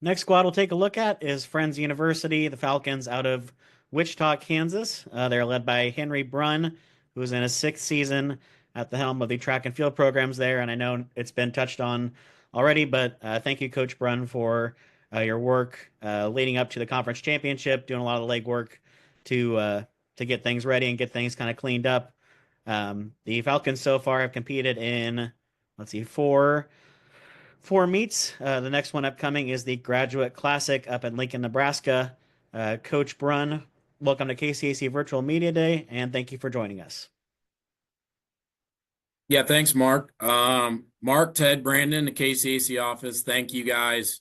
Next squad we'll take a look at is Friends University, the Falcons out of Wichita, Kansas. They're led by Henry Brun, who's in his sixth season at the helm of the track and field programs there. And I know it's been touched on already, but thank you, Coach Brun, for your work leading up to the conference championship, doing a lot of legwork to get things ready and get things kind of cleaned up. The Falcons so far have competed in, let's see, four meets. The next one upcoming is the Graduate Classic up in Lincoln, Nebraska. Coach Brun, welcome to KCAC Virtual Media Day, and thank you for joining us. Yeah, thanks, Mark. Mark, Ted, Brandon, the KCAC office, thank you guys.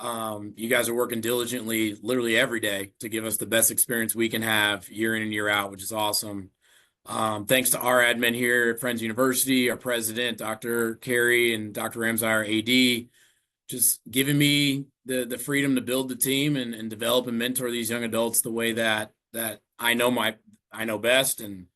You guys are working diligently literally every day to give us the best experience we can have year in and year out, which is awesome. Thanks to our admin here at Friends University, our president, Dr. Carey, and Dr. Ramsey, our AD, just giving me the freedom to build the team and develop and mentor these young adults the way that I know best, and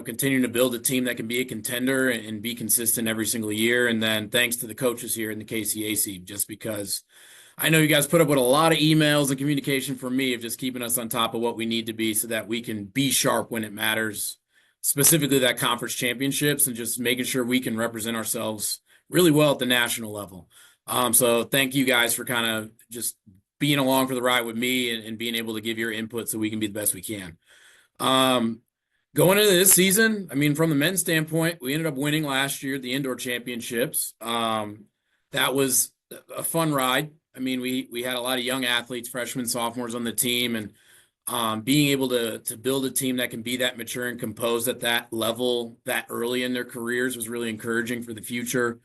continuing to build a team that can be a contender and be consistent every single year. And then thanks to the coaches here in the KCAC, just because I know you guys put up with a lot of emails and communication from me of just keeping us on top of what we need to be so that we can be sharp when it matters, specifically that conference championships, and just making sure we can represent ourselves really well at the national level. So thank you guys for kind of just being along for the ride with me and being able to give your input so we can be the best we can. Going into this season, I mean, from the men's standpoint, we ended up winning last year the indoor championships. That was a fun ride. I mean, we had a lot of young athletes, freshmen, sophomores on the team, and being able to build a team that can be that mature and composed at that level that early in their careers was really encouraging for the future.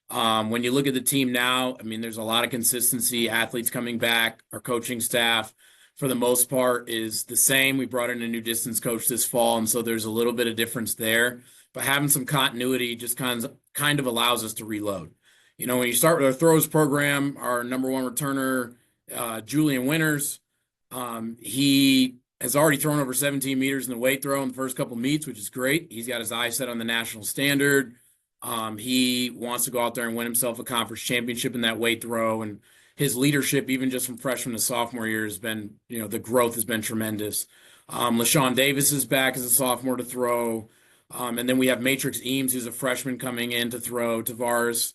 When you look at the team now, I mean, there's a lot of consistency, athletes coming back, our coaching staff, for the most part, is the same. We brought in a new distance coach this fall, and so there's a little bit of difference there. But having some continuity just kind of allows us to reload. When you start with our throws program, our number one returner, Julian Winters, he has already thrown over 17 meters in the weight throw in the first couple meets, which is great. He's got his eyes set on the national standard. He wants to go out there and win himself a conference championship in that weight throw, and his leadership, even just from freshman to sophomore year, has been, the growth has been tremendous. LaShawn Davis is back as a sophomore to throw. And then we have Matrix Eames, who's a freshman coming in to throw. Tavares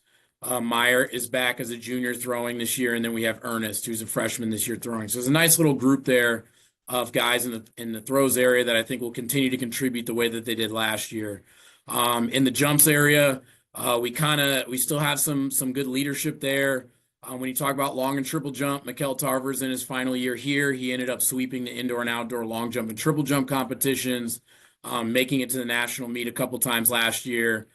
Meyer is back as a junior throwing this year. And then we have Ernest, who's a freshman this year throwing. So there's a nice little group there of guys in the throws area that I think will continue to contribute the way that they did last year. In the jumps area, we still have some good leadership there. When you talk about long and triple jump, Mikel Tarver's in his final year here. He ended up sweeping the indoor and outdoor long jump and triple jump competitions, making it to the national meet a couple times last year.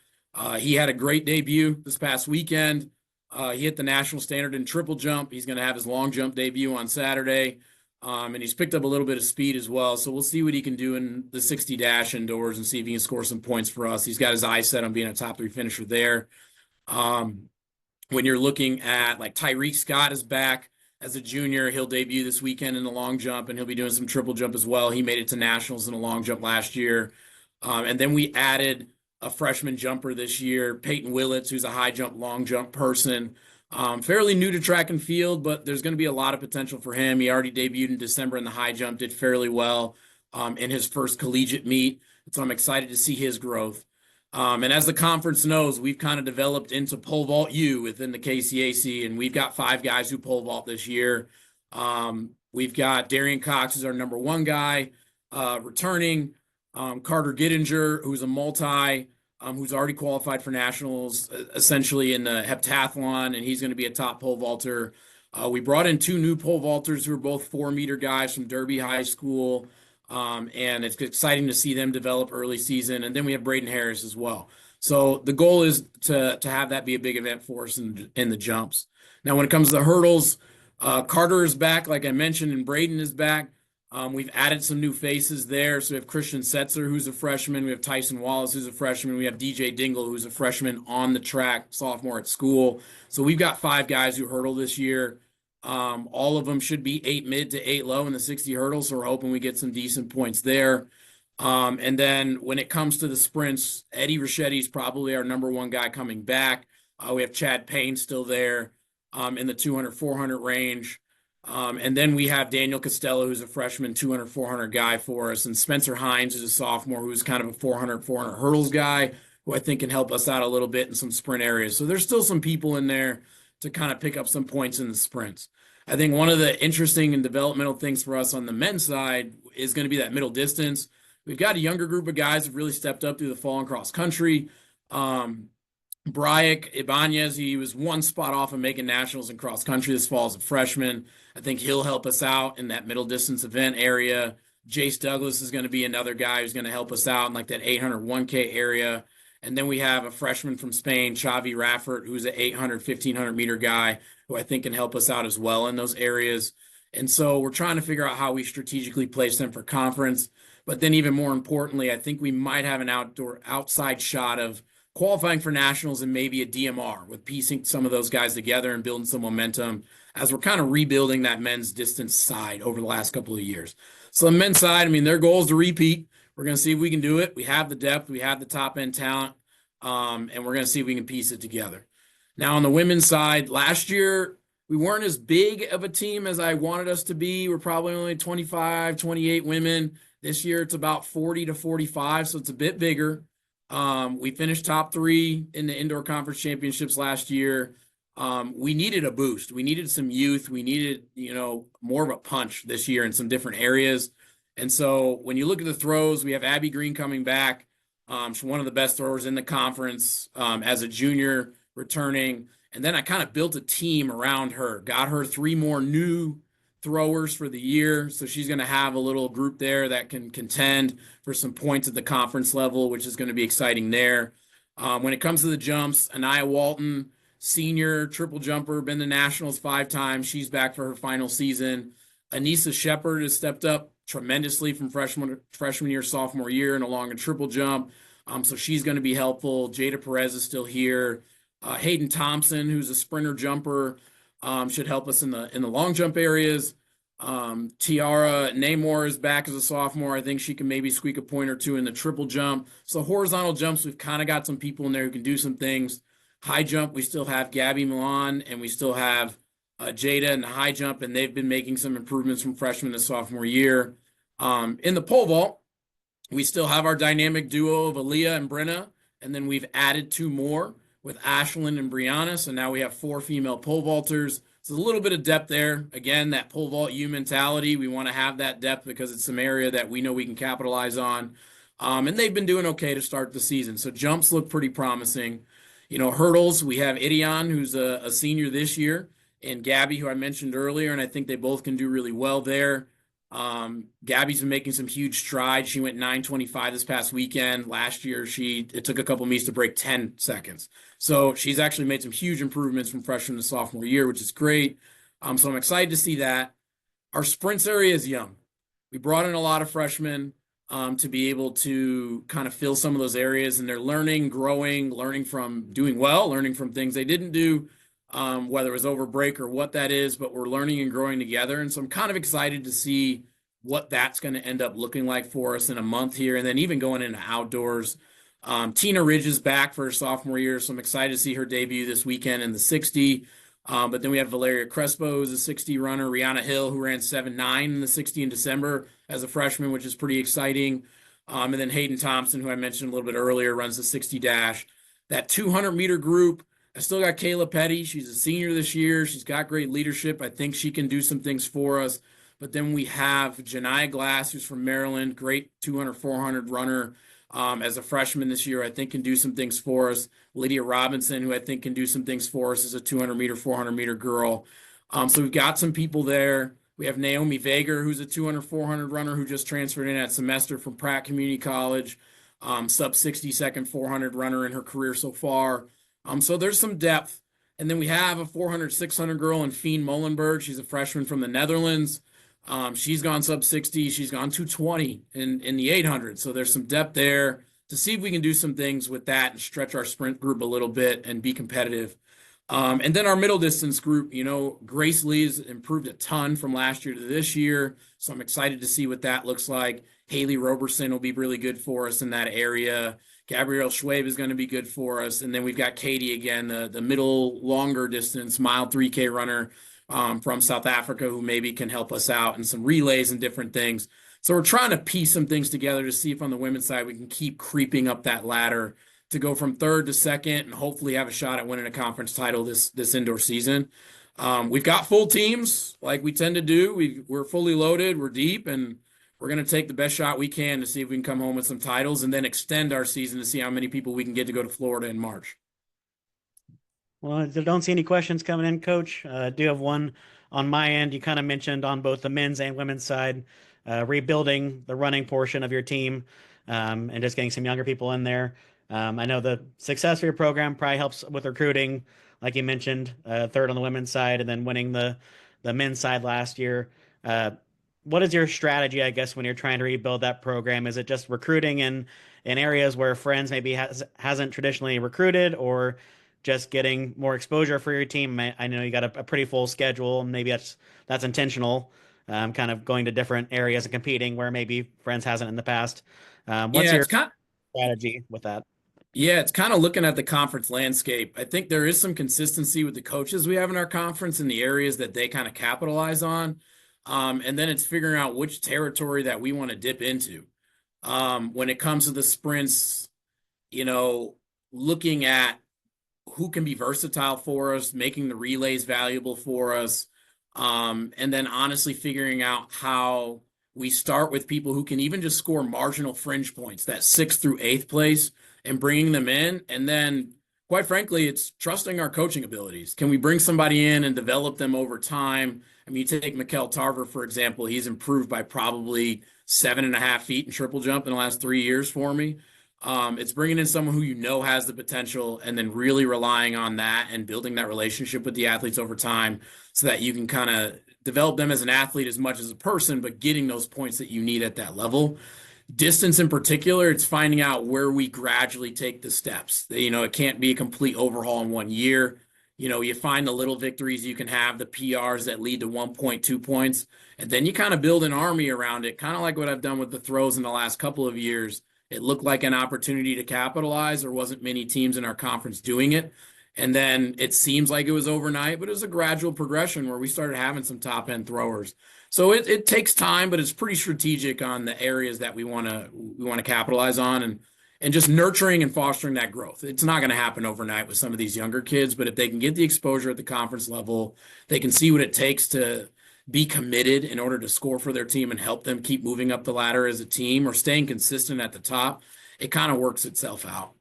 He had a great debut this past weekend. He hit the national standard in triple jump. He's going to have his long jump debut on Saturday. And he's picked up a little bit of speed as well. So we'll see what he can do in the 60 dash indoors and see if he can score some points for us. He's got his eyes set on being a top 3 finisher there. When you're looking at, like, Tyreek Scott is back as a junior. He'll debut this weekend in the long jump, and he'll be doing some triple jump as well. He made it to nationals in the long jump last year. And then we added a freshman jumper this year, Peyton Willits, who's a high jump, long jump person. Fairly new to track and field, but there's going to be a lot of potential for him. He already debuted in December in the high jump, did fairly well in his first collegiate meet. So I'm excited to see his growth. And as the conference knows, we've kind of developed into pole vault U within the KCAC, and we've got 5 guys who pole vault this year. We've got Darian Cox is our number 1 guy returning. Carter Gittinger, who's a multi, who's already qualified for nationals, essentially in the heptathlon, and he's going to be a top pole vaulter. We brought in 2 new pole vaulters who are both 4-meter guys from Derby High School. And it's exciting to see them develop early season. And then we have Braden Harris as well. So the goal is to have that be a big event for us in the jumps. Now, when it comes to the hurdles, Carter is back, like I mentioned, and Braden is back. We've added some new faces there. So we have Christian Setzer, who's a freshman. We have Tyson Wallace, who's a freshman. We have DJ Dingle, who's a freshman on the track, sophomore at school. So we've got 5 guys who hurdle this year. All of them should be 8 mid to 8 low in the 60 hurdles, so we're hoping we get some decent points there. And then when it comes to the sprints, Eddie Ricchetti is probably our number 1 guy coming back. We have Chad Payne still there. in the 200, 400 range. And then we have Daniel Costello, who's a freshman, 200, 400 guy for us. And Spencer Hines is a sophomore who's kind of a 400, 400 hurdles guy who I think can help us out a little bit in some sprint areas. So there's still some people in there to kind of pick up some points in the sprints. I think one of the interesting and developmental things for us on the men's side is going to be that middle distance. We've got a younger group of guys who've really stepped up through the fall and cross country. Bryac Ibanez, he was one spot off of making nationals in cross country this fall as a freshman. I think he'll help us out in that middle distance event area. Jace Douglas is going to be another guy who's going to help us out in like that 800 1K area. And then we have a freshman from Spain, Xavi Raffert, who's an 800, 1500 meter guy who I think can help us out as well in those areas. And so we're trying to figure out how we strategically place them for conference. But then even more importantly, I think we might have an outside shot of qualifying for nationals and maybe a DMR with piecing some of those guys together and building some momentum as we're kind of rebuilding that men's distance side over the last couple of years. So the men's side, I mean, their goal is to repeat. We're going to see if we can do it. We have the depth. We have the top end talent. And we're going to see if we can piece it together. Now on the women's side, last year, we weren't as big of a team as I wanted us to be. We're probably only 25, 28 women. This year, it's about 40 to 45, so it's a bit bigger. We finished top 3 in the indoor conference championships last year. We needed a boost. We needed some youth. We needed, more of a punch this year in some different areas. And so when you look at the throws, we have Abby Green coming back. She's one of the best throwers in the conference as a junior returning. And then I kind of built a team around her, got her 3 more new throwers for the year. So she's going to have a little group there that can contend for some points at the conference level, which is going to be exciting there. When it comes to the jumps, Anaya Walton, senior triple jumper, been to nationals 5 times. She's back for her final season. Anissa Shepard has stepped up tremendously from freshman year, sophomore year, and along a triple jump. So she's going to be helpful. Jada Perez is still here. Hayden Thompson, who's a sprinter jumper, should help us in the long jump areas. Tiara Namor is back as a sophomore. I think she can maybe squeak a point or 2 in the triple jump. So horizontal jumps, we've kind of got some people in there who can do some things. High jump, we still have Gabby Milan, and we still have Jada in the high jump, and they've been making some improvements from freshman to sophomore year. In the pole vault, we still have our dynamic duo of Aaliyah and Brenna, and then we've added 2 more with Ashlyn and Brianna. So now we have 4 female pole vaulters. So a little bit of depth there. Again, that pole vault U mentality. We want to have that depth because it's some area that we know we can capitalize on. And they've been doing okay to start the season. So jumps look pretty promising. Hurdles, we have Idion, who's a senior this year, and Gabby, who I mentioned earlier, and I think they both can do really well there. Gabby's been making some huge strides. She went 9:25 this past weekend. Last year, it took a couple meets to break 10 seconds. So she's actually made some huge improvements from freshman to sophomore year, which is great. So I'm excited to see that. Our sprints area is young. We brought in a lot of freshmen to be able to kind of fill some of those areas, and they're learning, growing, learning from doing well, learning from things they didn't do, whether it was over break or what that is, but we're learning and growing together. And so I'm kind of excited to see what that's going to end up looking like for us in a month here, and then even going into outdoors. Tina Ridge is back for her sophomore year, so I'm excited to see her debut this weekend in the 60. But then we have Valeria Crespo, who's a 60 runner, Rihanna Hill, who ran 7.9 in the 60 in December as a freshman, which is pretty exciting. And then Hayden Thompson, who I mentioned a little bit earlier, runs the 60 dash. That 200-meter group, I still got Kayla Petty. She's a senior this year. She's got great leadership. I think she can do some things for us. But then we have Janiyah Glass, who's from Maryland, great 200, 400 runner as a freshman this year. I think can do some things for us. Lydia Robinson, who I think can do some things for us as a 200-meter, 400-meter girl. So we've got some people there. We have Naomi Vager, who's a 200, 400 runner who just transferred in at semester from Pratt Community College. Sub 60-second 400 runner in her career so far. So there's some depth. And then we have a 400, 600 girl in Fien Molenberg. She's a freshman from the Netherlands. She's gone sub 60. She's gone 220 in the 800. So there's some depth there to see if we can do some things with that and stretch our sprint group a little bit and be competitive. And then our middle distance group, Grace Lee's improved a ton from last year to this year. So I'm excited to see what that looks like. Haley Roberson will be really good for us in that area. Gabrielle Schwabe is going to be good for us. And then we've got Katie again, the middle longer distance mile 3K runner from South Africa who maybe can help us out and some relays and different things. So we're trying to piece some things together to see if on the women's side we can keep creeping up that ladder to go from third to second and hopefully have a shot at winning a conference title this indoor season. We've got full teams like we tend to do. We're fully loaded, we're deep, and we're going to take the best shot we can to see if we can come home with some titles and then extend our season to see how many people we can get to go to Florida in March. Well, I don't see any questions coming in, Coach. I do have one on my end. You kind of mentioned on both the men's and women's side, rebuilding the running portion of your team, and just getting some younger people in there. I know the success of your program probably helps with recruiting, like you mentioned, third on the women's side, and then winning the men's side last year. What is your strategy, I guess, when you're trying to rebuild that program? Is it just recruiting in areas where Friends maybe hasn't traditionally recruited, or just getting more exposure for your team? I know you got a pretty full schedule, and maybe that's intentional, kind of going to different areas and competing where maybe Friends hasn't in the past. What's Yeah, your strategy with that? it's kind of looking at the conference landscape. I think there is some consistency with the coaches we have in our conference in the areas that they kind of capitalize on. And then it's figuring out which territory that we want to dip into. When it comes to the sprints, you know, looking at who can be versatile for us, making the relays valuable for us, and then honestly figuring out how we start with people who can even just score marginal fringe points, that sixth through eighth place, and bringing them in. And then, quite frankly, it's trusting our coaching abilities. Can we bring somebody in and develop them over time? I mean, you take Mikkel Tarver, for example, he's improved by probably 7.5 feet in triple jump in the last 3 years for me. It's bringing in someone who you know has the potential and then really relying on that and building that relationship with the athletes over time so that you can kind of develop them as an athlete as much as a person, but getting those points that you need at that level. Distance in particular, it's finding out where we gradually take the steps. You know, it can't be a complete overhaul in 1 year. You know, you find the little victories you can have, the PRs that lead to 1.2 points, and then you kind of build an army around it, kind of like what I've done with the throws in the last couple of years. It looked like an opportunity to capitalize. There wasn't many teams in our conference doing it. And then it seems like it was overnight, but it was a gradual progression where we started having some top end throwers. So it takes time, but it's pretty strategic on the areas that we want to capitalize on and just nurturing and fostering that growth. It's not going to happen overnight with some of these younger kids, but if they can get the exposure at the conference level, they can see what it takes to be committed in order to score for their team and help them keep moving up the ladder as a team or staying consistent at the top, it kind of works itself out.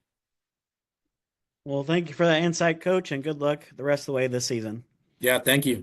Well, thank you for that insight, Coach, and good luck the rest of the way this season. Yeah, thank you.